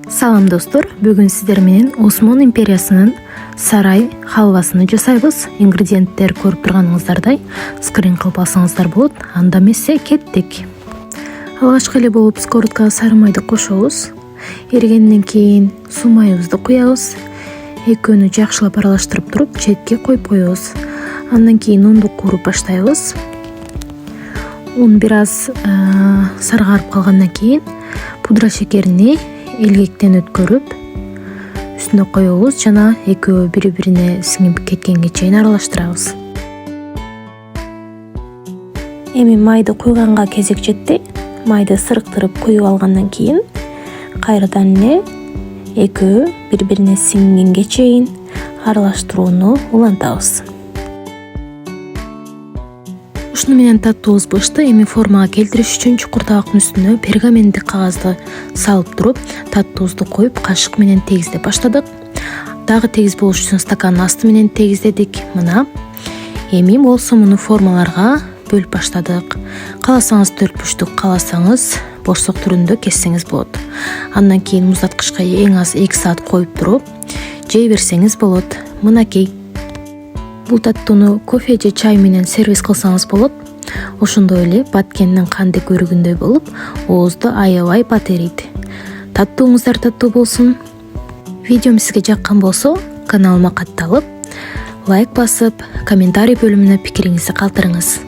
Салам достор, бүгүн сиздер менен Осман империясынын сарай халвасын жасайбыз. Ингредиенттер көрүп турганыңыздардай скрин кылып алсаңыздар болот. Анда эмесе кеттик. Алгачкы эле болуп сковородкага сары майды кошобуз. Эригенден кийин суу майыбызды куябыз. Экөөнү жакшылап аралаштырып туруп четке коюп коебуз. Андан кийин унду кууруп баштайбыз. Un бир аз саргарып калгандан кийин пудра шекерини элгектен өткөрүп үстүнө коебуз жана экөө бири-бирине сиңип кеткенге чейин аралаштырабыз. Эми майды куйганга кезек жетти. Майды сырыктырып куюп алгандан кийин кайрадан эле экөө бири-бирине сиңгенге чейин аралаштырууну улантабыз. Ушуну менен таттуубуз бышты. Эми формага келтириш үчүн чукур табактын үстүнө пергамендик кагазды салып туруп, таттуубузду коюп, кашык менен тегиздеп баштадык. Дагы тегиз болуш үчүн стакандын асты менен тегиздедик. Мына. Эми болсо муну формаларга бөлүп баштадык. Кааласаңыз 4 бурчтук, кааласаңыз борсок түрүндө кессеңиз болот. Андан кийин муздаткычка эң аз 2 саат коюп туруп, жей берсеңиз болот. Мынакей. Бул таттууну кофе же чай менен сервис кылсаңыз болот. Ошондой эле баткендин канды көрүгүндөй болуп, оозду аябай бат эрийт. Таттууңуздар таттуу болсун. Видеом сизге жаккан болсо, каналыма катталып, лайк басып, комментарий бөлүмүнө пикириңизди калтырыңыз.